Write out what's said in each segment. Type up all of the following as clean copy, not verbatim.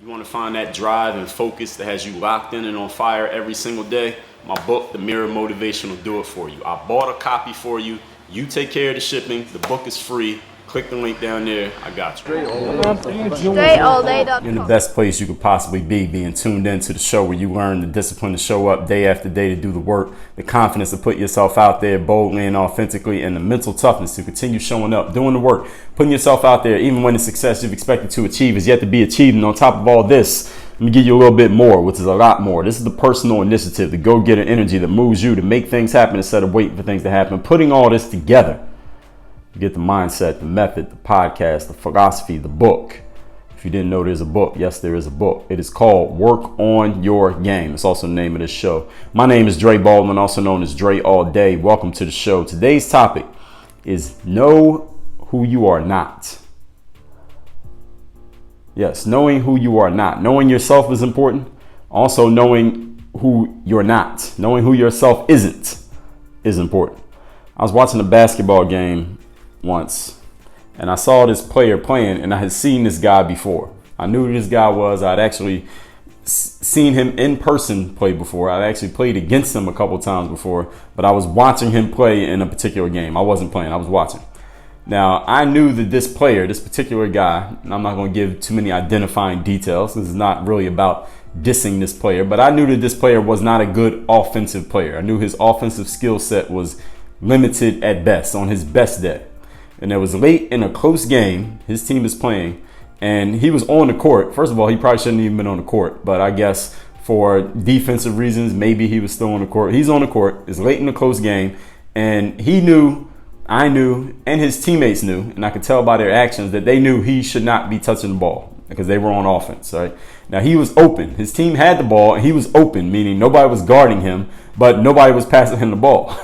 You want to find that drive and focus that has you locked in and on fire every single day? My book, The Mirror Motivation, will do it for you. I bought a copy for you. You take care of the shipping. The book is free. Click the link down there. I got you. DreAllDay.com. You're in the best place you could possibly be, being tuned into the show where you learn the discipline to show up day after day to do the work, the confidence to put yourself out there boldly and authentically, and the mental toughness to continue showing up, doing the work, putting yourself out there even when the success you've expected to achieve is yet to be achieved. And on top of all this, let me give you a little bit more, which is a lot more. This is the personal initiative, the go-getter energy that moves you to make things happen instead of waiting for things to happen. Putting all this together, you get the mindset, the method, the podcast, the philosophy, the book. If you didn't know there's a book, yes, there is a book. It is called Work on Your Game. It's also the name of this show. My name is Dre Baldwin, also known as Dre All Day. Welcome to the show. Today's topic is know who you are not. Yes, knowing who you are not. Knowing yourself is important. Also knowing who you're not. Knowing who yourself isn't is important. I was watching a basketball game once, and I saw this player playing, and I had seen this guy before. I knew who this guy was. I'd actually seen him in person play before. I'd actually played against him a couple times before, but I was watching him play in a particular game. I wasn't playing, I was watching. Now, I knew that this player, this particular guy, and I'm not going to give too many identifying details. This is not really about dissing this player, but I knew that this player was not a good offensive player. I knew his offensive skill set was limited at best, on his best day. And it was late in a close game. His team is playing, and he was on the court. First of all, he probably shouldn't even been on the court, but I guess for defensive reasons, maybe he was still on the court. He's on the court. It's late in a close game, and he knew, I knew, and his teammates knew, and I could tell by their actions that they knew he should not be touching the ball because they were on offense, right? Now, he was open. His team had the ball, and he was open, meaning nobody was guarding him, but nobody was passing him the ball.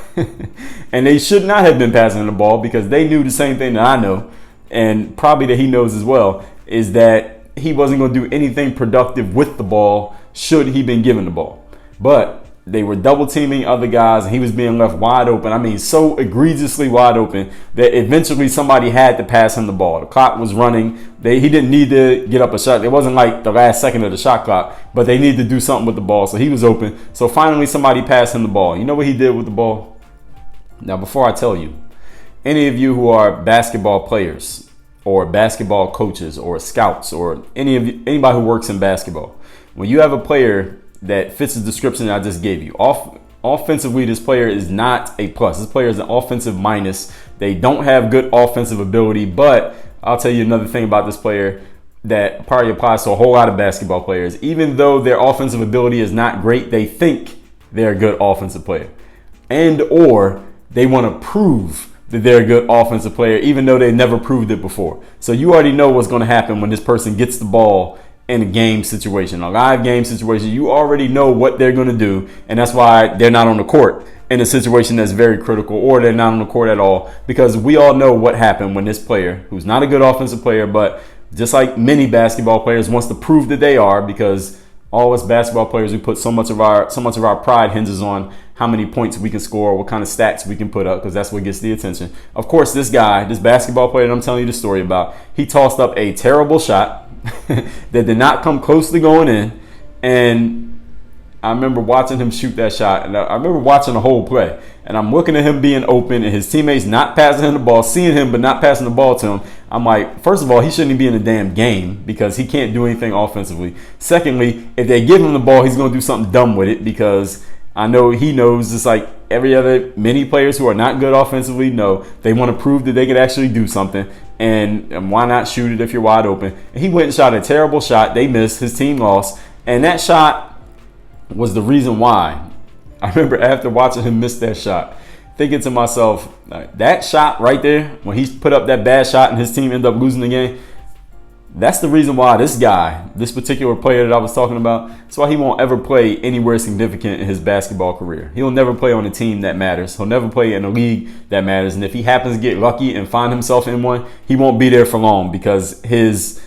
And they should not have been passing him the ball because they knew the same thing that I know, and probably that he knows as well, is that he wasn't going to do anything productive with the ball should he been given the ball. But they were double teaming other guys, and he was being left wide open. I mean, so egregiously wide open that eventually somebody had to pass him the ball. The clock was running. He didn't need to get up a shot. It wasn't like the last second of the shot clock, but they needed to do something with the ball. So he was open. So finally somebody passed him the ball. You know what he did with the ball? Now, before I tell you, any of you who are basketball players or basketball coaches or scouts or anybody who works in basketball, when you have a player that fits the description that I just gave you, offensively, this player is not a plus. This player is an offensive minus. They don't have good offensive ability, but I'll tell you another thing about this player that probably applies to a whole lot of basketball players. Even though their offensive ability is not great, they think they're a good offensive player, and or they want to prove that they're a good offensive player, even though they never proved it before. So you already know what's going to happen when this person gets the ball in a game situation, a live game situation. You already know what they're going to do, and that's why they're not on the court in a situation that's very critical, or they're not on the court at all, because we all know what happened when this player, who's not a good offensive player, but just like many basketball players, wants to prove that they are, because all us basketball players, we put so much of our pride hinges on how many points we can score, what kind of stats we can put up, because that's what gets the attention. Of course, this guy, this basketball player that I'm telling you the story about, he tossed up a terrible shot that did not come close to going in. And I remember watching him shoot that shot, and I remember watching the whole play, and I'm looking at him being open and his teammates not passing him the ball, seeing him but not passing the ball to him. I'm like, first of all, he shouldn't be in the damn game because he can't do anything offensively. Secondly, if they give him the ball, he's going to do something dumb with it, because I know he knows, just like every other many players who are not good offensively know, they want to prove that they can actually do something. And why not shoot it if you're wide open? And he went and shot a terrible shot. They missed. His team lost. And that shot was the reason why. I remember after watching him miss that shot, thinking to myself, that shot right there, when he put up that bad shot and his team ended up losing the game, that's the reason why this guy, this particular player that I was talking about, that's why he won't ever play anywhere significant in his basketball career. He'll never play on a team that matters. He'll never play in a league that matters. And if he happens to get lucky and find himself in one, he won't be there for long, because his,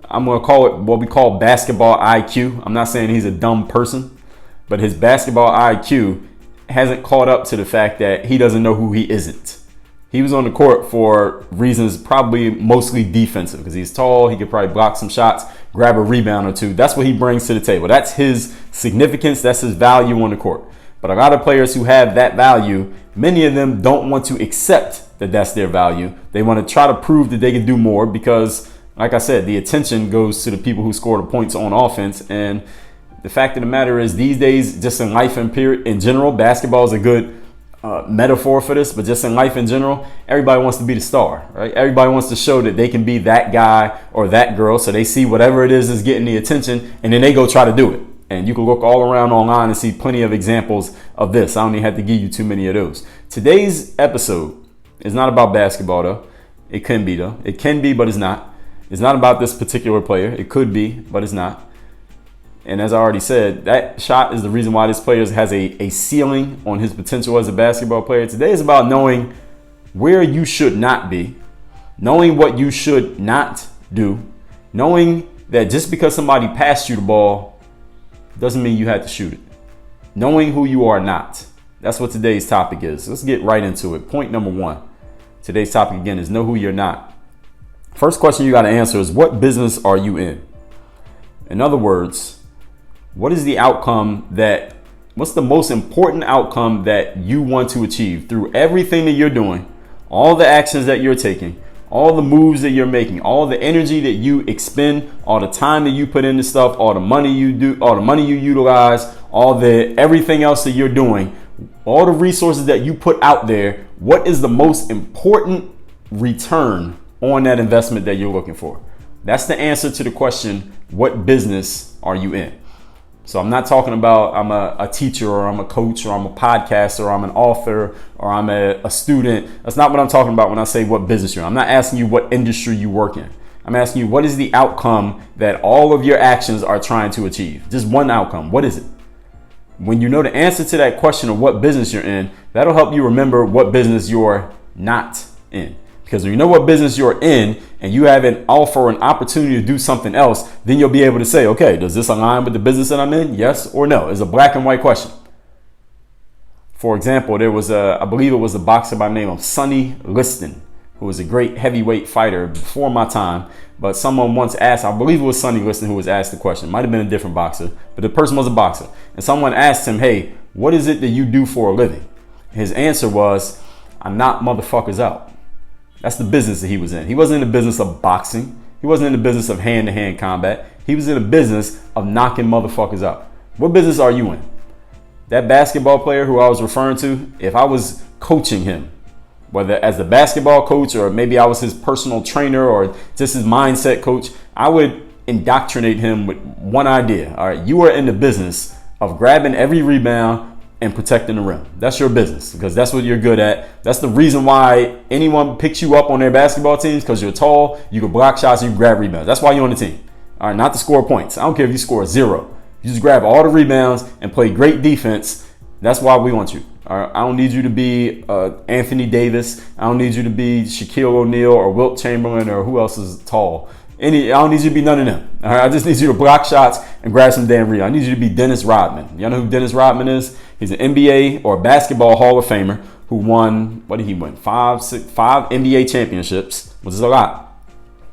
I'm going to call it what we call basketball IQ. I'm not saying he's a dumb person, but his basketball IQ hasn't caught up to the fact that he doesn't know who he isn't. He was on the court for reasons probably mostly defensive, because he's tall. He could probably block some shots, grab a rebound or two. That's what he brings to the table. That's his significance. That's his value on the court. But a lot of players who have that value, many of them don't want to accept that that's their value. They want to try to prove that they can do more because, like I said, the attention goes to the people who score the points on offense. And the fact of the matter is, these days, just in life and period in general, basketball is a good metaphor for this, but just in life in general, everybody wants to be the star, right? Everybody wants to show that they can be that guy or that girl. So they see whatever it is getting the attention, and then they go try to do it. And you can look all around online and see plenty of examples of this. I don't even have to give you too many of those. Today's episode is not about basketball, though. It can be, though. It can be, but it's not. It's not about this particular player. It could be, but it's not. And as I already said, that shot is the reason why this player has a ceiling on his potential as a basketball player. Today is about knowing where you should not be, knowing what you should not do, knowing that just because somebody passed you the ball doesn't mean you had to shoot it. Knowing who you are not. That's what today's topic is. Let's get right into it. Point number one. Today's topic again is know who you're not. First question you got to answer is, what business are you in? In other words, what is the what's the most important outcome that you want to achieve through everything that you're doing, all the actions that you're taking, all the moves that you're making, all the energy that you expend, all the time that you put into stuff, all the money you do, all the money you utilize, everything else that you're doing, all the resources that you put out there. What is the most important return on that investment that you're looking for? That's the answer to the question, what business are you in? So I'm not talking about I'm a teacher or I'm a coach or I'm a podcaster or I'm an author or I'm a student. That's not what I'm talking about when I say what business you're in. I'm not asking you what industry you work in. I'm asking you, what is the outcome that all of your actions are trying to achieve? Just one outcome. What is it? When you know the answer to that question of what business you're in, that'll help you remember what business you're not in. Because when you know what business you're in and you have an offer or an opportunity to do something else, then you'll be able to say, okay, does this align with the business that I'm in? Yes or no? It's a black and white question. For example, there was I believe it was a boxer by the name of Sonny Liston, who was a great heavyweight fighter before my time. But someone once asked, I believe it was Sonny Liston who was asked the question. Might have been a different boxer, but the person was a boxer. And someone asked him, hey, what is it that you do for a living? His answer was, I knock motherfuckers out. That's the business that he was in. He wasn't in the business of boxing. He wasn't in the business of hand-to-hand combat. He was in the business of knocking motherfuckers out. What business are you in? That basketball player who I was referring to, if I was coaching him, whether as the basketball coach or maybe I was his personal trainer or just his mindset coach, I would indoctrinate him with one idea. All right, you are in the business of grabbing every rebound and protecting the rim. That's your business because that's what you're good at. That's the reason why anyone picks you up on their basketball teams, because you're tall, you can block shots, you can grab rebounds. That's why you're on the team. All right, not to score points. I don't care if you score 0. You just grab all the rebounds and play great defense. That's why we want you. All right, I don't need you to be Anthony Davis. I don't need you to be Shaquille O'Neal or Wilt Chamberlain or who else is tall. I don't need you to be none of them. All right, I just need you to block shots and grab some damn rebounds. I need you to be Dennis Rodman. Y'all know who Dennis Rodman is? He's an NBA or basketball Hall of Famer who won, what did he win? 5 NBA championships, which is a lot.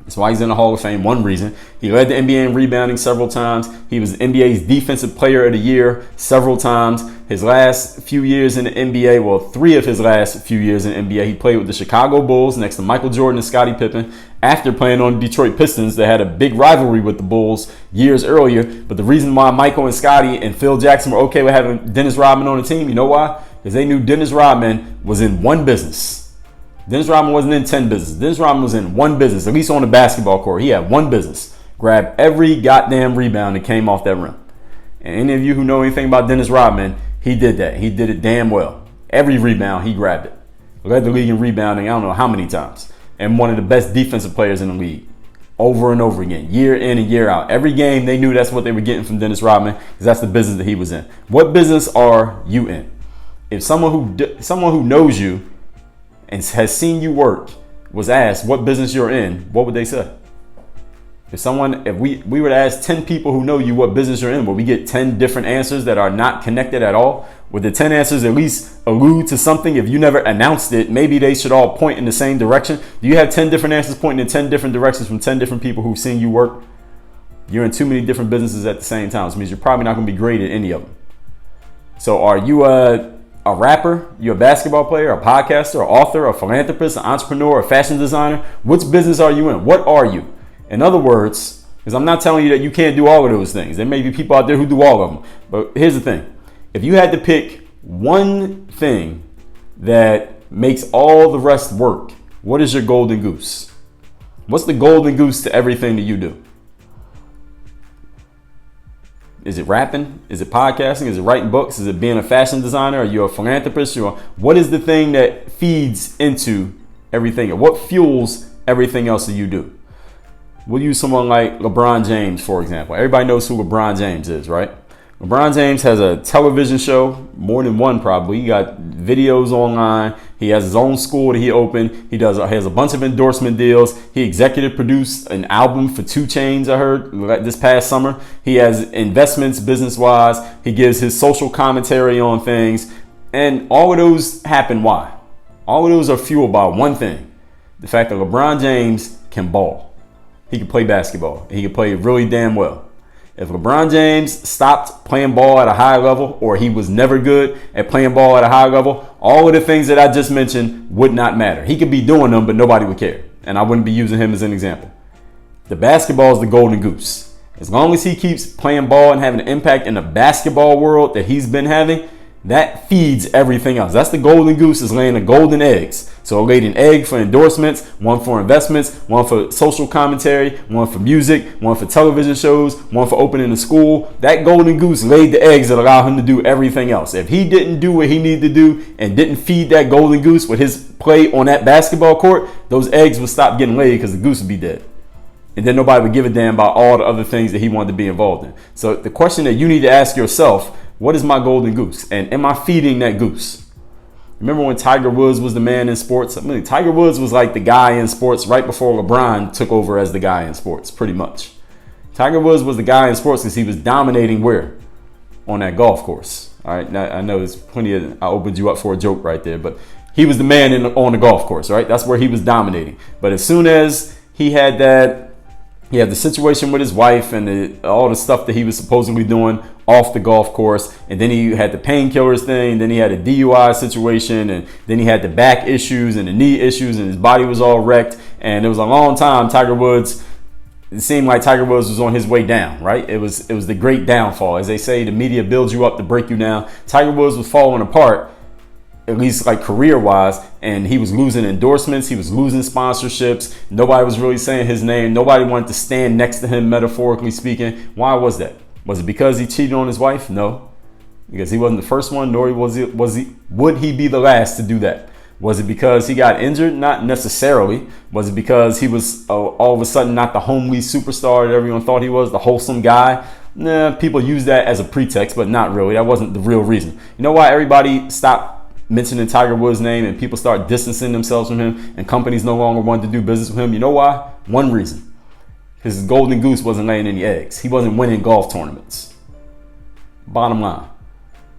That's why he's in the Hall of Fame. One reason. He led the NBA in rebounding several times. He was NBA's Defensive Player of the Year several times. His last few years in the NBA, well, 3 of his last few years in the NBA, he played with the Chicago Bulls next to Michael Jordan and Scottie Pippen after playing on the Detroit Pistons that had a big rivalry with the Bulls years earlier. But the reason why Michael and Scottie and Phil Jackson were okay with having Dennis Rodman on the team, you know why? Because they knew Dennis Rodman was in one business. Dennis Rodman wasn't in 10 businesses. Dennis Rodman was in one business, at least on the basketball court. He had one business. Grab every goddamn rebound that came off that rim. And any of you who know anything about Dennis Rodman, he did that. He did it damn well. Every rebound, he grabbed it. Led the league in rebounding, I don't know how many times. And one of the best defensive players in the league. Over and over again, year in and year out. Every game, they knew that's what they were getting from Dennis Rodman because that's the business that he was in. What business are you in? If someone who knows you and has seen you work was asked what business you're in, what would they say? If we were to ask 10 people who know you what business you're in, will we get 10 different answers that are not connected at all? Would the 10 answers at least allude to something? If you never announced it, maybe they should all point in the same direction. Do you have 10 different answers pointing in 10 different directions from 10 different people who've seen you work? You're in too many different businesses at the same time, which means you're probably not going to be great at any of them. So are you a rapper? You a basketball player, a podcaster, an author, a philanthropist, an entrepreneur, a fashion designer? Which business are you in? What are you? In other words, because I'm not telling you that you can't do all of those things. There may be people out there who do all of them. But here's the thing. If you had to pick one thing that makes all the rest work, what is your golden goose? What's the golden goose to everything that you do? Is it rapping? Is it podcasting? Is it writing books? Is it being a fashion designer? Are you a philanthropist? What is the thing that feeds into everything? What fuels everything else that you do? We'll use someone like LeBron James, for example. Everybody knows who LeBron James is, right? LeBron James has a television show, more than one probably. He got videos online. He has his own school that he opened. He has a bunch of endorsement deals. He executive produced an album for 2 Chainz, I heard, this past summer. He has investments business-wise. He gives his social commentary on things. And all of those happen why? All of those are fueled by one thing. The fact that LeBron James can ball. He can play basketball. He can play really damn well. If LeBron James stopped playing ball at a high level, or he was never good at playing ball at a high level, all of the things that I just mentioned would not matter. He could be doing them, but nobody would care. And I wouldn't be using him as an example. The basketball is the golden goose. As long as he keeps playing ball and having an impact in the basketball world that he's been having, that feeds everything else. That's the golden goose, is laying the golden eggs. So it laid an egg for endorsements, one for investments, one for social commentary, one for music, one for television shows, one for opening a school. That golden goose laid the eggs that allow him to do everything else. If he didn't do what he needed to do and didn't feed that golden goose with his play on that basketball court, those eggs would stop getting laid because the goose would be dead. And then nobody would give a damn about all the other things that he wanted to be involved in. So the question that you need to ask yourself, what is my golden goose? And am I feeding that goose? Remember when Tiger Woods was the man in sports? I mean, Tiger Woods was like the guy in sports right before LeBron took over as the guy in sports, pretty much. Tiger Woods was the guy in sports because he was dominating where? On that golf course. All right, now, I know there's plenty of, I opened you up for a joke right there, but he was the man on the golf course, right? That's where he was dominating. But as soon as he had the situation with his wife and all the stuff that he was supposedly doing off the golf course, and then he had the painkillers thing, then he had a DUI situation, and then he had the back issues and the knee issues, and his body was all wrecked. And it was a long time it seemed like Tiger Woods was on his way down, right? It was the great downfall. As they say, the media builds you up to break you down. Tiger Woods was falling apart, at least like career-wise, and he was losing endorsements. He was losing sponsorships. Nobody was really saying his name. Nobody wanted to stand next to him, metaphorically speaking. Why was that? Was it because he cheated on his wife? No, because he wasn't the first one, nor would he be the last to do that. Was it because he got injured? Not necessarily. Was it because he was all of a sudden not the homely superstar that everyone thought he was, the wholesome guy? Nah, people use that as a pretext, but not really. That wasn't the real reason. You know why everybody stopped mentioning Tiger Woods' name and people start distancing themselves from him and companies no longer wanted to do business with him? You know why? One reason. His golden goose wasn't laying any eggs. He wasn't winning golf tournaments. Bottom line.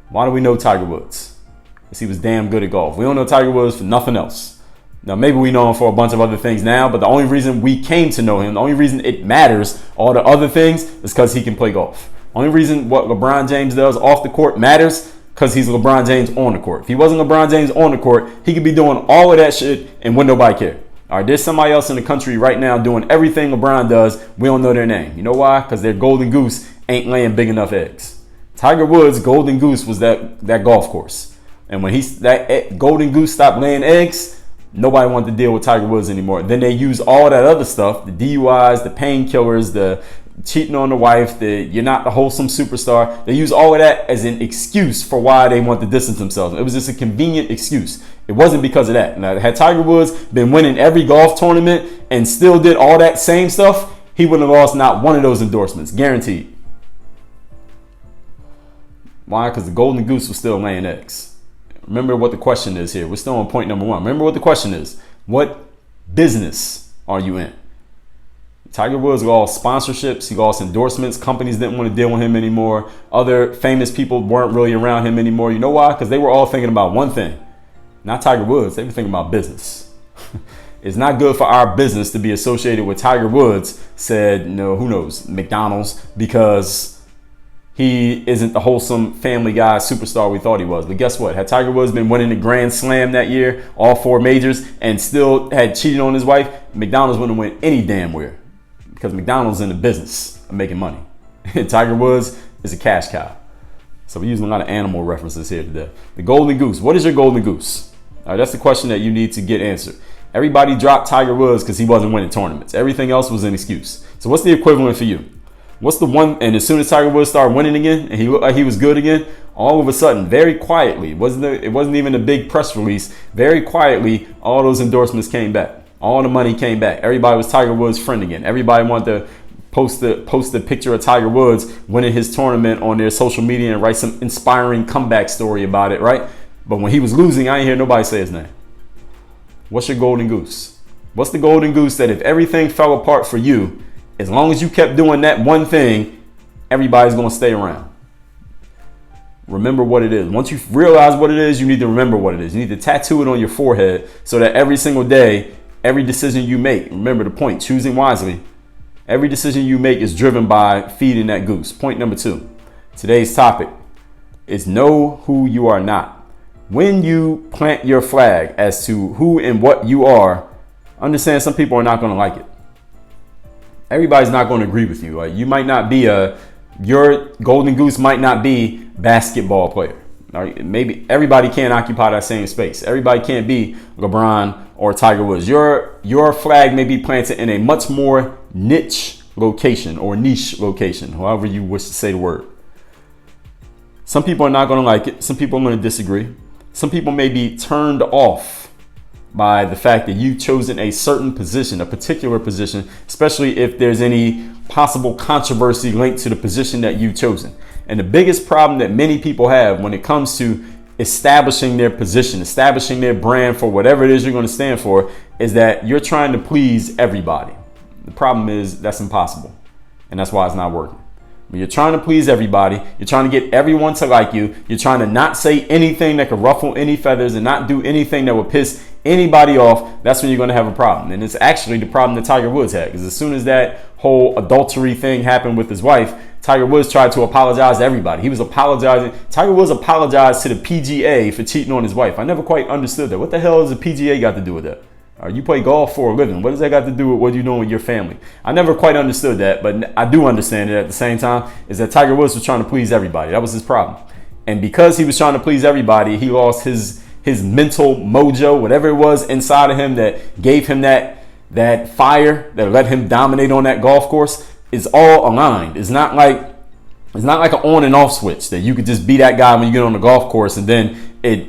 Why do we know Tiger Woods? Because he was damn good at golf. We don't know Tiger Woods for nothing else. Now, maybe we know him for a bunch of other things now, but the only reason we came to know him, the only reason it matters, all the other things, is because he can play golf. Only reason what LeBron James does off the court matters because he's LeBron James on the court. If he wasn't LeBron James on the court, he could be doing all of that shit and wouldn't nobody care. All right, there's somebody else in the country right now doing everything LeBron does. We don't know their name. You know why? Because their golden goose ain't laying big enough eggs. Tiger Woods' golden goose was that golf course. And when that golden goose stopped laying eggs, nobody wanted to deal with Tiger Woods anymore. Then they use all that other stuff, the DUIs, the painkillers, the cheating on the wife, you're not the wholesome superstar. They use all of that as an excuse for why they want to distance themselves. It was just a convenient excuse. It wasn't because of that. Now, had Tiger Woods been winning every golf tournament and still did all that same stuff, he wouldn't have lost not one of those endorsements. Guaranteed. Why? Because the golden goose was still laying eggs. Remember what the question is here. We're still on point number 1. Remember what the question is. What business are you in? Tiger Woods lost sponsorships. He lost endorsements. Companies didn't want to deal with him anymore. Other famous people weren't really around him anymore. You know why? Because they were all thinking about one thing. Not Tiger Woods. They were thinking about business. It's not good for our business to be associated with Tiger Woods, said, who knows, McDonald's, because he isn't the wholesome Family Guy superstar we thought he was. But guess what? Had Tiger Woods been winning the Grand Slam that year, all 4 majors, and still had cheated on his wife, McDonald's wouldn't win any damn where, because McDonald's in the business of making money. Tiger Woods is a cash cow. So we're using a lot of animal references here today. The Golden Goose. What is your Golden Goose? All right, that's the question that you need to get answered. Everybody dropped Tiger Woods because he wasn't winning tournaments. Everything else was an excuse. So what's the equivalent for you? What's the one? And as soon as Tiger Woods started winning again and he looked like he was good again, all of a sudden, very quietly, it wasn't even a big press release. Very quietly, all those endorsements came back. All the money came back. Everybody was Tiger Woods' friend again. Everybody wanted to post a picture of Tiger Woods winning his tournament on their social media and write some inspiring comeback story about it, right? But when he was losing, I ain't hear nobody say his name. What's your Golden Goose? What's the Golden Goose that if everything fell apart for you, as long as you kept doing that one thing, everybody's going to stay around? Remember what it is. Once you realize what it is, you need to remember what it is. You need to tattoo it on your forehead so that every single day, every decision you make, remember the point, choosing wisely, every decision you make is driven by feeding that goose. Point number 2. Today's topic is know who you are not. When you plant your flag as to who and what you are, understand some people are not going to like it. Everybody's not going to agree with you. Like, you might not be your Golden Goose might not be basketball player. Right? Maybe everybody can't occupy that same space. Everybody can't be LeBron or Tiger Woods. Your flag may be planted in a much more niche location or niche location, however you wish to say the word. Some people are not going to like it. Some people are going to disagree. Some people may be turned off by the fact that you've chosen a certain position, a particular position, especially if there's any possible controversy linked to the position that you've chosen. And the biggest problem that many people have when it comes to establishing their position, establishing their brand for whatever it is you're going to stand for, is that you're trying to please everybody. The problem is that's impossible. And that's why it's not working. When you're trying to please everybody, you're trying to get everyone to like you, you're trying to not say anything that could ruffle any feathers and not do anything that would piss anybody off, that's when you're going to have a problem. And it's actually the problem that Tiger Woods had, because as soon as that whole adultery thing happened with his wife, Tiger Woods tried to apologize to everybody. He was apologizing. Tiger Woods apologized to the PGA for cheating on his wife. I never quite understood that. What the hell has the PGA got to do with that? You play golf for a living. What does that got to do with what you're doing with your family? I never quite understood that, but I do understand it at the same time, is that Tiger Woods was trying to please everybody. That was his problem. And because he was trying to please everybody, he lost his mental mojo, whatever it was inside of him that gave him that fire that let him dominate on that golf course, is all aligned. It's not like an on and off switch that you could just be that guy when you get on the golf course and then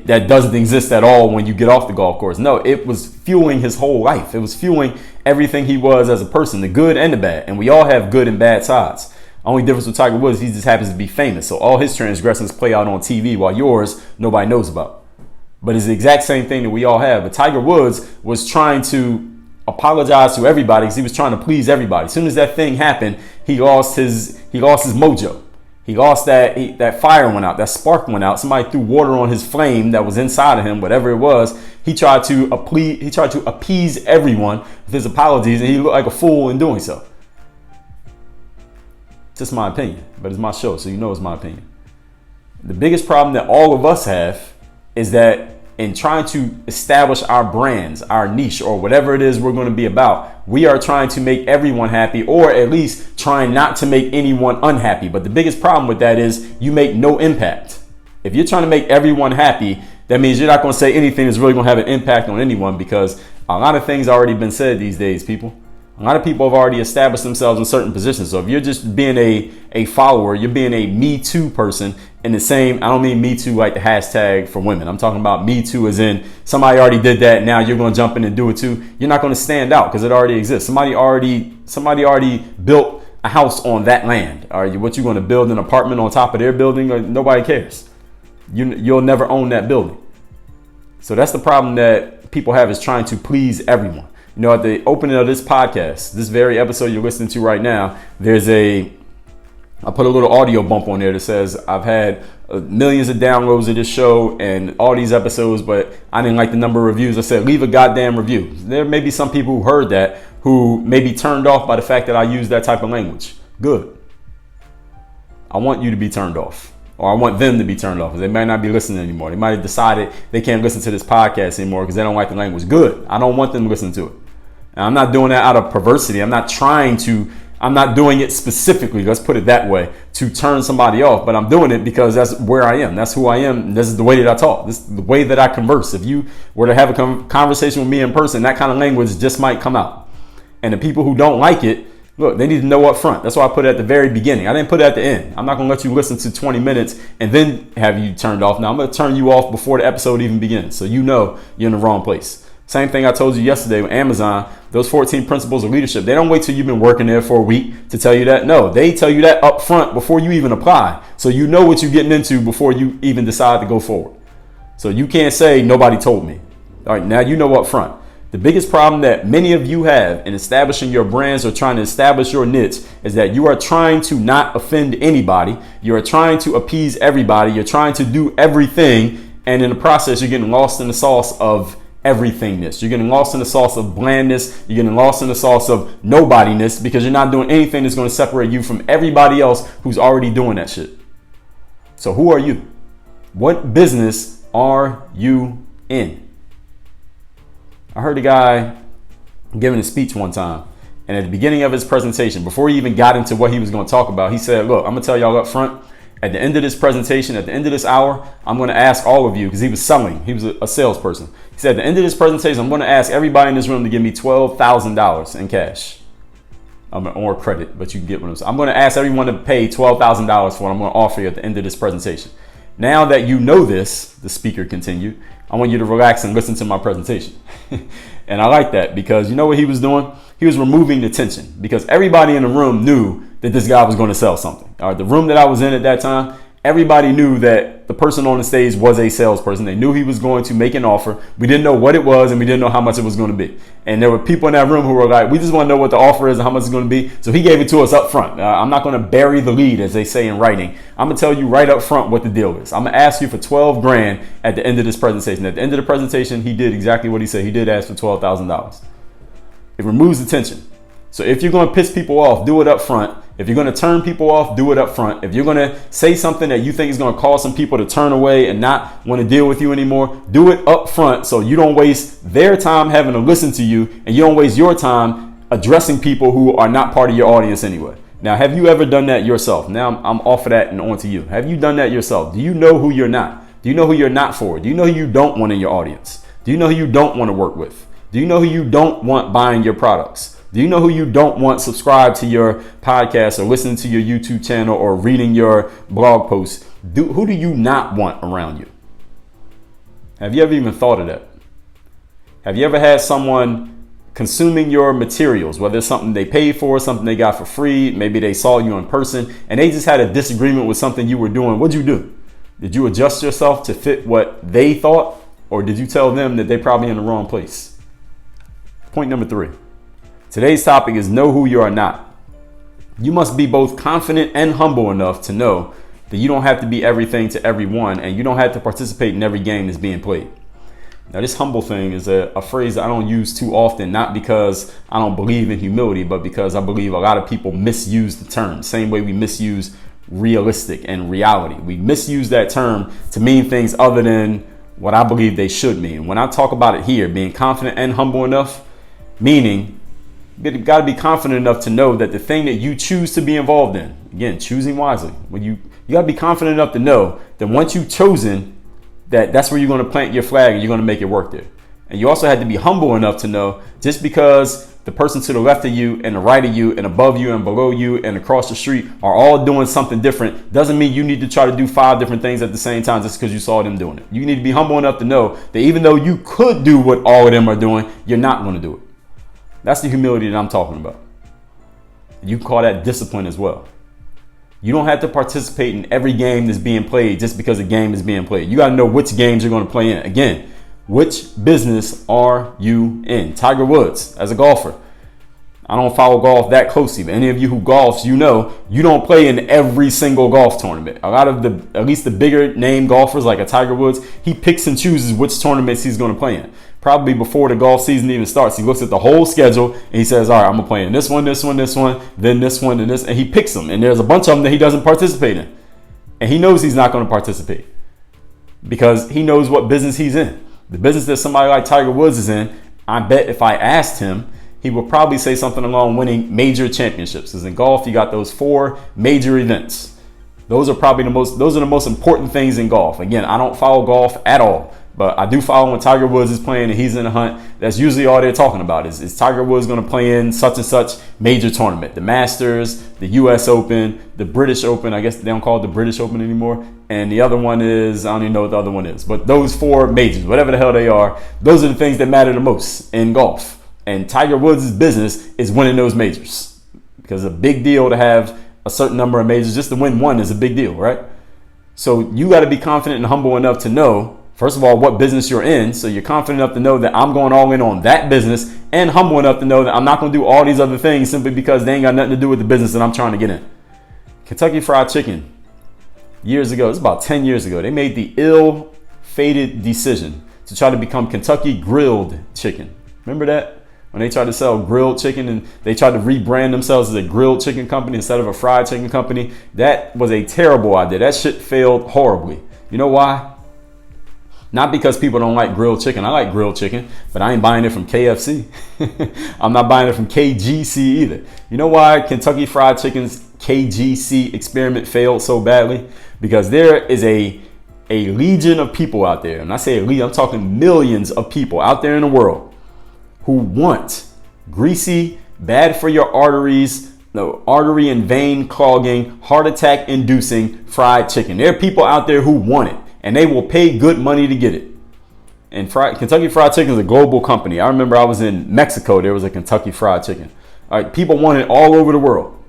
that doesn't exist at all when you get off the golf course. No, it was fueling his whole life. It was fueling everything he was as a person, the good and the bad. And we all have good and bad sides. Only difference with Tiger Woods, he just happens to be famous. So all his transgressions play out on TV while yours, nobody knows about. But it's the exact same thing that we all have. But Tiger Woods was trying to apologize to everybody because he was trying to please everybody. As soon as that thing happened, he lost his mojo. He lost that fire went out, that spark went out. Somebody threw water on his flame that was inside of him, whatever it was. He tried to appease everyone with his apologies, and he looked like a fool in doing so. It's just my opinion, but it's my show, so you know it's my opinion. The biggest problem that all of us have is that in trying to establish our brands, our niche, or whatever it is we're going to be about, we are trying to make everyone happy, or at least trying not to make anyone unhappy. But the biggest problem with that is you make no impact. If you're trying to make everyone happy, that means you're not going to say anything that's really going to have an impact on anyone, because a lot of things already been said these days, people. A lot of people have already established themselves in certain positions. So if you're just being a follower, you're being a Me Too person, in the same, I don't mean Me Too like the hashtag for women. I'm talking about Me Too as in somebody already did that, now you're going to jump in and do it too. You're not going to stand out because it already exists. Somebody already built a house on that land. What you going to build an apartment on top of their building? Or nobody cares. You'll never own that building. So that's the problem that people have, is trying to please everyone. You know, at the opening of this podcast, this very episode you're listening to right now, there's a I put a little audio bump on there that says I've had millions of downloads of this show and all these episodes, but I didn't like the number of reviews. I said, leave a goddamn review. There may be some people who heard that who may be turned off by the fact that I use that type of language. Good. I want you to be turned off, or I want them to be turned off. They might not be listening anymore. They might have decided they can't listen to this podcast anymore because they don't like the language. Good. I don't want them to listen to it. And I'm not doing that out of perversity. I'm not doing it specifically, let's put it that way, to turn somebody off, but I'm doing it because that's where I am. That's who I am. This is the way that I talk. This is the way that I converse. If you were to have a conversation with me in person, that kind of language just might come out. And the people who don't like it, look, they need to know up front. That's why I put it at the very beginning. I didn't put it at the end. I'm not going to let you listen to 20 minutes and then have you turned off. Now I'm going to turn you off before the episode even begins, so you know you're in the wrong place. Same thing I told you yesterday with Amazon, those 14 principles of leadership. They don't wait till you've been working there for a week to tell you that. No, they tell you that up front before you even apply. So you know what you're getting into before you even decide to go forward. So you can't say nobody told me. All right, now you know up front. The biggest problem that many of you have in establishing your brands or trying to establish your niche is that you are trying to not offend anybody. You are trying to appease everybody. You're trying to do everything. And in the process, you're getting lost in the sauce of everythingness. You're getting lost in the sauce of blandness. You're getting lost in the sauce of nobodiness because you're not doing anything that's going to separate you from everybody else who's already doing that shit. So who are you? What business are you in? I heard a guy giving a speech one time, and at the beginning of his presentation, before he even got into what he was going to talk about, he said, look, I'm going to tell y'all up front, at the end of this presentation, at the end of this hour, I'm going to ask all of you, because he was selling, he was a salesperson. He said, at the end of this presentation, I'm going to ask everybody in this room to give me $12,000 in cash or credit, but you can get what I'm saying. I'm going to ask everyone to pay $12,000 for what I'm going to offer you at the end of this presentation. Now that you know this, the speaker continued, I want you to relax and listen to my presentation. And I like that because you know what he was doing? He was removing the tension because everybody in the room knew that this guy was going to sell something. All right, the room that I was in at that time, everybody knew that the person on the stage was a salesperson. They knew he was going to make an offer. We didn't know what it was and we didn't know how much it was going to be. And there were people in that room who were like, we just want to know what the offer is and how much it's going to be. So he gave it to us up front. I'm not going to bury the lead, as they say in writing. I'm going to tell you right up front what the deal is. I'm going to ask you for 12 grand at the end of this presentation. At the end of the presentation, he did exactly what he said. He did ask for $12,000. It removes the tension. So if you're going to piss people off, do it up front. If you're going to turn people off, do it up front. If you're going to say something that you think is going to cause some people to turn away and not want to deal with you anymore, do it up front so you don't waste their time having to listen to you and you don't waste your time addressing people who are not part of your audience anyway. Now, have you ever done that yourself? Now I'm off of that and on to you. Have you done that yourself? Do you know who you're not? Do you know who you're not for? Do you know who you don't want in your audience? Do you know who you don't want to work with? Do you know who you don't want buying your products? Do you know who you don't want subscribed to your podcast or listening to your YouTube channel or reading your blog posts? Who do you not want around you? Have you ever even thought of that? Have you ever had someone consuming your materials, whether it's something they paid for, something they got for free, maybe they saw you in person, and they just had a disagreement with something you were doing? What'd you do? Did you adjust yourself to fit what they thought, or did you tell them that they're probably in the wrong place? Point number 3. Today's topic is know who you are not. You must be both confident and humble enough to know that you don't have to be everything to everyone and you don't have to participate in every game that's being played. Now, this humble thing is a phrase that I don't use too often, not because I don't believe in humility, but because I believe a lot of people misuse the term. Same way we misuse realistic and reality. We misuse that term to mean things other than what I believe they should mean. When I talk about it here, being confident and humble enough, meaning you've got to be confident enough to know that the thing that you choose to be involved in, again, choosing wisely, when you got to be confident enough to know that once you've chosen, that's where you're going to plant your flag and you're going to make it work there. And you also had to be humble enough to know just because the person to the left of you and the right of you and above you and below you and across the street are all doing something different doesn't mean you need to try to do 5 different things at the same time just because you saw them doing it. You need to be humble enough to know that even though you could do what all of them are doing, you're not going to do it. That's the humility that I'm talking about. You can call that discipline as well. You don't have to participate in every game that's being played just because a game is being played. You got to know which games you're going to play in. Again, which business are you in? Tiger Woods, as a golfer, I don't follow golf that closely, but any of you who golfs, you know, you don't play in every single golf tournament. A lot of at least the bigger name golfers like a Tiger Woods, he picks and chooses which tournaments he's going to play in. Probably before the golf season even starts, he looks at the whole schedule and he says, all right, I'm going to play in this one, then this one, and this, and he picks them. And there's a bunch of them that he doesn't participate in. And he knows he's not going to participate because he knows what business he's in. The business that somebody like Tiger Woods is in, I bet if I asked him, he will probably say something along winning major championships. Because in golf, you got those 4 major events. Those are the most important things in golf. Again, I don't follow golf at all, but I do follow when Tiger Woods is playing and he's in a hunt. That's usually all they're talking about is Tiger Woods going to play in such and such major tournament. The Masters, the US Open, the British Open. I guess they don't call it the British Open anymore. And the other one is, I don't even know what the other one is. But those 4 majors, whatever the hell they are, those are the things that matter the most in golf. And Tiger Woods' business is winning those majors because it's a big deal to have a certain number of majors. Just to win one is a big deal, right? So you got to be confident and humble enough to know, first of all, what business you're in. So you're confident enough to know that I'm going all in on that business, and humble enough to know that I'm not going to do all these other things simply because they ain't got nothing to do with the business that I'm trying to get in. Kentucky Fried Chicken, years ago, it's about 10 years ago, they made the ill-fated decision to try to become Kentucky Grilled Chicken. Remember that? When they tried to sell grilled chicken and they tried to rebrand themselves as a grilled chicken company instead of a fried chicken company, that was a terrible idea. That shit failed horribly. You know why? Not because people don't like grilled chicken. I like grilled chicken, but I ain't buying it from KFC. I'm not buying it from KGC either. You know why Kentucky Fried Chicken's KGC experiment failed so badly? Because there is a legion of people out there. And I say a legion, I'm talking millions of people out there in the world who want greasy, bad for your arteries, no artery and vein clogging, heart attack inducing fried chicken. There are people out there who want it, and they will pay good money to get it. And Kentucky Fried Chicken is a global company. I remember I was in Mexico. There was a Kentucky Fried Chicken. All right, people want it all over the world.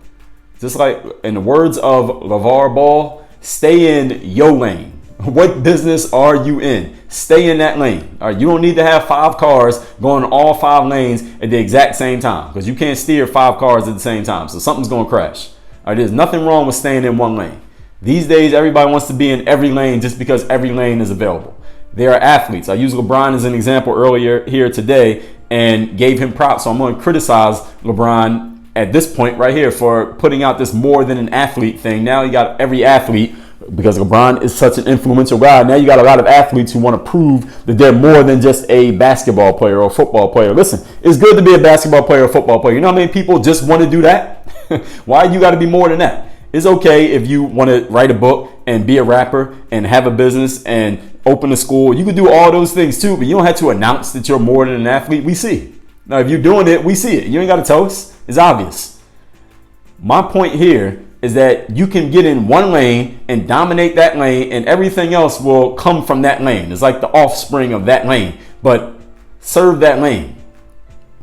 Just like in the words of LeVar Ball, stay in your lane. What business are you in? Stay in that lane. All right, you don't need to have 5 cars going all 5 lanes at the exact same time because you can't steer 5 cars at the same time. So something's going to crash. All right, there's nothing wrong with staying in one lane. These days, everybody wants to be in every lane just because every lane is available. They are athletes. I used LeBron as an example earlier here today and gave him props. So I'm going to criticize LeBron at this point right here for putting out this more than an athlete thing. Now you got every athlete, because LeBron is such an influential guy. Now you got a lot of athletes who want to prove that they're more than just a basketball player or a football player. Listen, it's good to be a basketball player or football player. You know how many people just want to do that? Why you got to be more than that? It's okay if you want to write a book and be a rapper and have a business and open a school. You can do all those things too, but you don't have to announce that you're more than an athlete. We see it. Now, if you're doing it, we see it. You ain't got to tell us. It's obvious. My point here is that you can get in one lane and dominate that lane, and everything else will come from that lane. It's like the offspring of that lane, but serve that lane.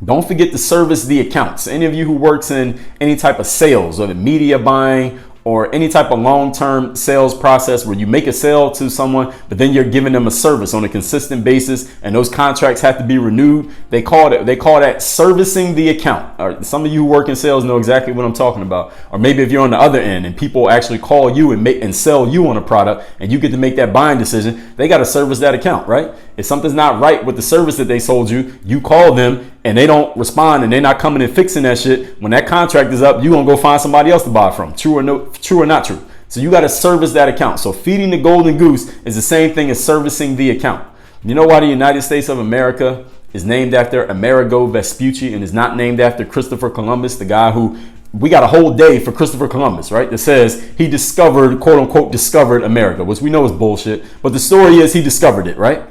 Don't forget to service the accounts. Any of you who works in any type of sales or the media buying or any type of long-term sales process where you make a sale to someone, but then you're giving them a service on a consistent basis and those contracts have to be renewed. They call that servicing the account. Or some of you who work in sales know exactly what I'm talking about. Or maybe if you're on the other end and people actually call you and sell you on a product and you get to make that buying decision, they got to service that account, right? If something's not right with the service that they sold you, you call them and they don't respond and they're not coming and fixing that shit. When that contract is up, you're going to go find somebody else to buy from. True or not true. So you got to service that account. So feeding the golden goose is the same thing as servicing the account. You know why the United States of America is named after Amerigo Vespucci and is not named after Christopher Columbus, the guy who we got a whole day for Christopher Columbus, right? That says he discovered, quote unquote, discovered America, which we know is bullshit. But the story is he discovered it, right?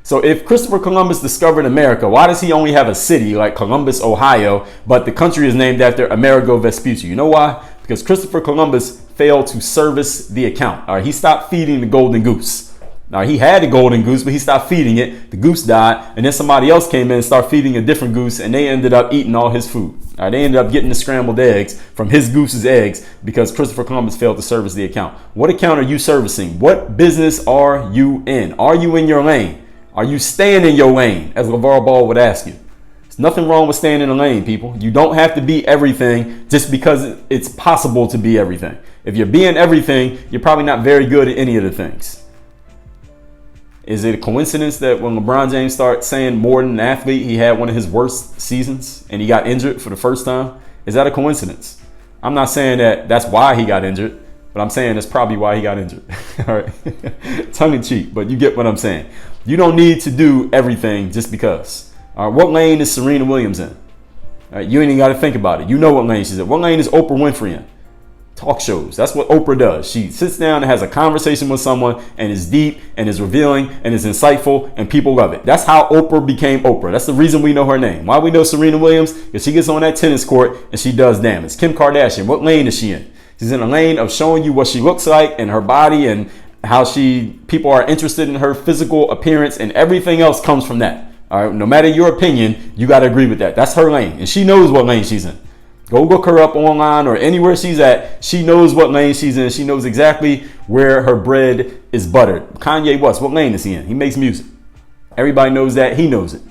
So if Christopher Columbus discovered America, why does he only have a city like Columbus, Ohio, but the country is named after Amerigo Vespucci? You know why? Because Christopher Columbus failed to service the account. All right, he stopped feeding the golden goose. Now, he had the golden goose, but he stopped feeding it. The goose died, and then somebody else came in and started feeding a different goose, and they ended up eating all his food. All right, they ended up getting the scrambled eggs from his goose's eggs because Christopher Columbus failed to service the account. What account are you servicing? What business are you in? Are you in your lane? Are you staying in your lane, as LeVar Ball would ask you? nothing wrong with staying in a lane, people. You don't have to be everything just because it's possible to be everything. If you're being everything, you're probably not very good at any of the things. Is it a coincidence that when LeBron James started saying more than an athlete, he had one of his worst seasons and he got injured for the first time? Is that a coincidence? I'm not saying that that's why he got injured, but I'm saying that's probably why he got injured. All right. Tongue in cheek, but you get what I'm saying. You don't need to do everything just because. All right. What lane is Serena Williams in? All right. You ain't even got to think about it. You know what lane she's in. What lane is Oprah Winfrey in? Talk shows. That's what Oprah does. She sits down and has a conversation with someone and is deep and is revealing and is insightful and people love it. That's how Oprah became Oprah. That's the reason we know her name. Why we know Serena Williams? Because she gets on that tennis court and she does damage. Kim Kardashian, what lane is she in? She's in a lane of showing you what she looks like and her body and how people are interested in her physical appearance, and everything else comes from that. All right. No matter your opinion, you got to agree with that. That's her lane. And she knows what lane she's in. Go look her up online or anywhere she's at. She knows what lane she's in. She knows exactly where her bread is buttered. Kanye West, what lane is he in? He makes music. Everybody knows that. He knows it.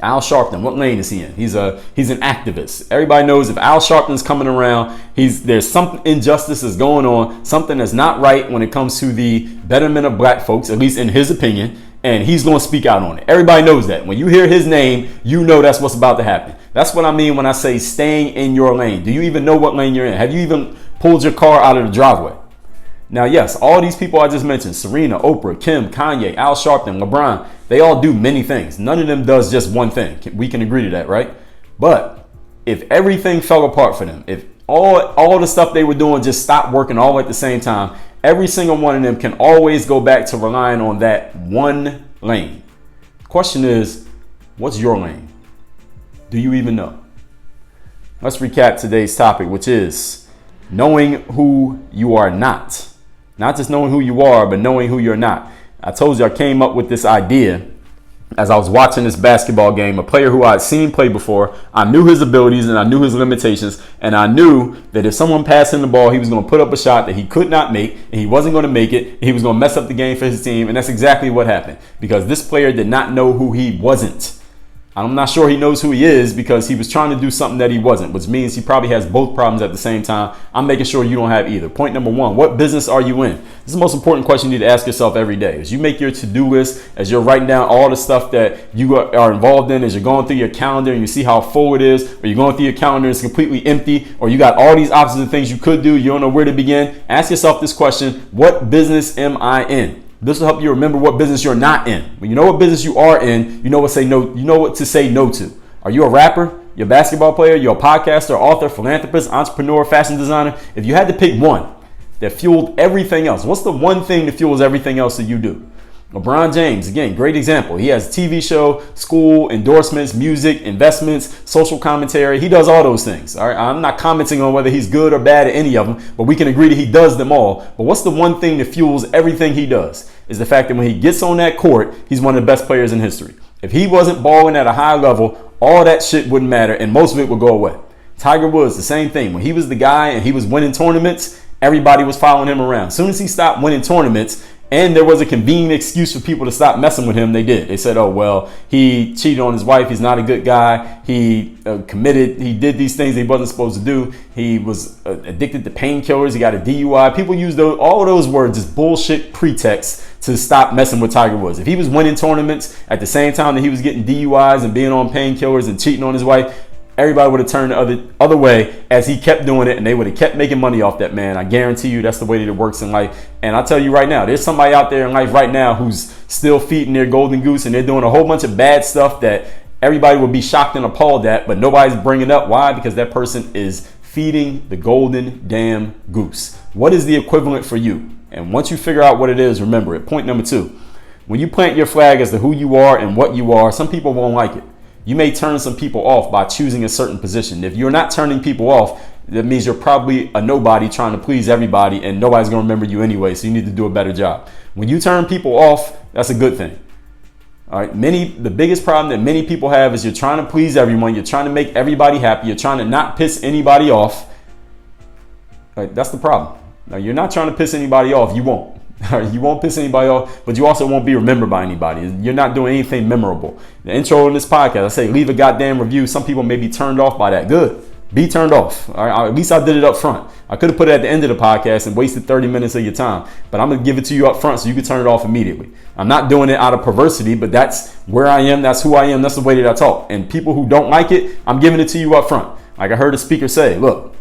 Al Sharpton, what lane is he in? He's an activist. Everybody knows if Al Sharpton's coming around, there's some injustice is going on, something that's not right when it comes to the betterment of black folks, at least in his opinion, and he's going to speak out on it. Everybody knows that. When you hear his name, you know that's what's about to happen. That's what I mean when I say staying in your lane. Do you even know what lane you're in? Have you even pulled your car out of the driveway? Now, yes, all these people I just mentioned, Serena, Oprah, Kim, Kanye, Al Sharpton, LeBron, they all do many things. None of them does just one thing. We can agree to that, right? But if everything fell apart for them, if all the stuff they were doing just stopped working all at the same time, every single one of them can always go back to relying on that one lane. The question is, what's your lane? Do you even know? Let's recap today's topic, which is knowing who you are not. Not just knowing who you are, but knowing who you're not. I told you I came up with this idea as I was watching this basketball game, a player who I had seen play before. I knew his abilities and I knew his limitations, and I knew that if someone passed him the ball, he was going to put up a shot that he could not make, and he wasn't going to make it. He was going to mess up the game for his team, and that's exactly what happened because this player did not know who he wasn't. I'm not sure he knows who he is because he was trying to do something that he wasn't, which means he probably has both problems at the same time. I'm making sure you don't have either. Point number one, what business are you in? This is the most important question you need to ask yourself every day. As you make your to-do list, as you're writing down all the stuff that you are involved in, as you're going through your calendar and you see how full it is, or you're going through your calendar and it's completely empty, or you got all these options of things you could do, you don't know where to begin. Ask yourself this question, what business am I in? This will help you remember what business you're not in. When you know what business you are in, you know what to say no to. Are you a rapper? You're a basketball player? You're a podcaster, author, philanthropist, entrepreneur, fashion designer? If you had to pick one that fueled everything else, what's the one thing that fuels everything else that you do? LeBron James, again, great example. He has a TV show, school, endorsements, music, investments, social commentary. He does all those things. All right, I'm not commenting on whether he's good or bad at any of them, but we can agree that he does them all. But what's the one thing that fuels everything he does? Is the fact that when he gets on that court, he's one of the best players in history. If he wasn't balling at a high level, all that shit wouldn't matter, and most of it would go away. Tiger Woods, the same thing. When he was the guy and he was winning tournaments, everybody was following him around. As soon as he stopped winning tournaments, and there was a convenient excuse for people to stop messing with him, they did. They said, oh, well, he cheated on his wife. He's not a good guy. He he did these things he wasn't supposed to do. He was addicted to painkillers. He got a DUI. People use all of those words as bullshit pretexts to stop messing with Tiger Woods. If he was winning tournaments at the same time that he was getting DUIs and being on painkillers and cheating on his wife, everybody would have turned the other way as he kept doing it, and they would have kept making money off that man. I guarantee you that's the way that it works in life. And I'll tell you right now, there's somebody out there in life right now who's still feeding their golden goose, and they're doing a whole bunch of bad stuff that everybody would be shocked and appalled at, but nobody's bringing up. Why? Because that person is feeding the golden damn goose. What is the equivalent for you? And once you figure out what it is, remember it. Point number two, when you plant your flag as to who you are and what you are, some people won't like it. You may turn some people off by choosing a certain position. If you're not turning people off, that means you're probably a nobody trying to please everybody, and nobody's going to remember you anyway, so you need to do a better job. When you turn people off, that's a good thing. All right. The biggest problem that many people have is you're trying to please everyone. You're trying to make everybody happy. You're trying to not piss anybody off. All right, that's the problem. Now, you're not trying to piss anybody off. You won't. You won't piss anybody off, but you also won't be remembered by anybody. You're not doing anything memorable. The intro in this podcast, I say leave a goddamn review. Some people may be turned off by that. Good. Be turned off. All right? At least I did it up front. I could have put it at the end of the podcast and wasted 30 minutes of your time, but I'm going to give it to you up front so you can turn it off immediately. I'm not doing it out of perversity, but that's where I am. That's who I am. That's the way that I talk. And people who don't like it, I'm giving it to you up front. Like I heard a speaker say, look,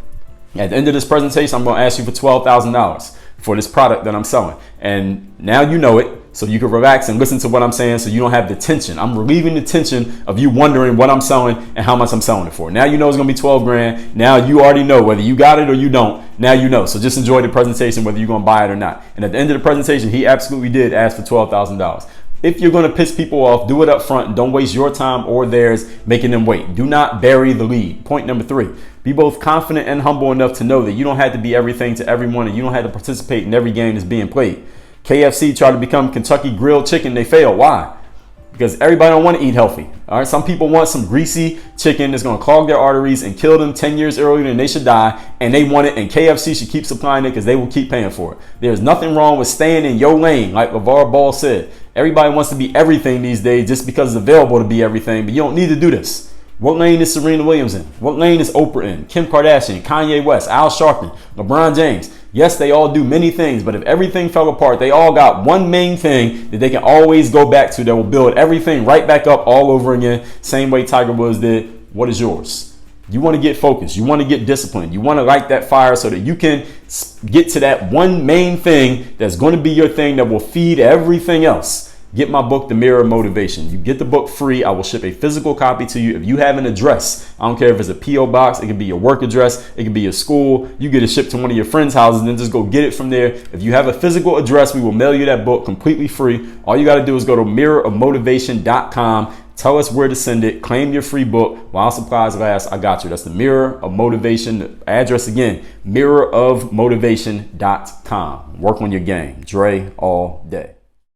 at the end of this presentation, I'm going to ask you for $12,000 for this product that I'm selling. And now you know it, so you can relax and listen to what I'm saying so you don't have the tension. I'm relieving the tension of you wondering what I'm selling and how much I'm selling it for. Now you know it's going to be 12 grand. Now you already know whether you got it or you don't. Now you know. So just enjoy the presentation whether you're going to buy it or not. And at the end of the presentation, he absolutely did ask for $12,000. If you're going to piss people off, do it up front and don't waste your time or theirs making them wait. Do not bury the lead. Point number 3, be both confident and humble enough to know that you don't have to be everything to everyone and you don't have to participate in every game that's being played. KFC tried to become Kentucky Grilled Chicken. They failed. Why? Because everybody don't want to eat healthy. All right. Some people want some greasy chicken that's going to clog their arteries and kill them 10 years earlier than they should die. And they want it. And KFC should keep supplying it because they will keep paying for it. There's nothing wrong with staying in your lane. Like LeVar Ball said, everybody wants to be everything these days just because it's available to be everything. But you don't need to do this. What lane is Serena Williams in? What lane is Oprah in? Kim Kardashian, Kanye West, Al Sharpton, LeBron James. Yes, they all do many things, but if everything fell apart, they all got one main thing that they can always go back to that will build everything right back up all over again, same way Tiger Woods did. What is yours? You want to get focused. You want to get disciplined. You want to light that fire so that you can get to that one main thing that's going to be your thing that will feed everything else. Get my book, The Mirror of Motivation. You get the book free. I will ship a physical copy to you. If you have an address, I don't care if it's a P.O. box, it can be your work address, it can be your school. You get it shipped to one of your friends' houses and then just go get it from there. If you have a physical address, we will mail you that book completely free. All you got to do is go to mirrorofmotivation.com. Tell us where to send it. Claim your free book while supplies last. I got you. That's The Mirror of Motivation. The address again, mirrorofmotivation.com. Work on your game. Dre all day.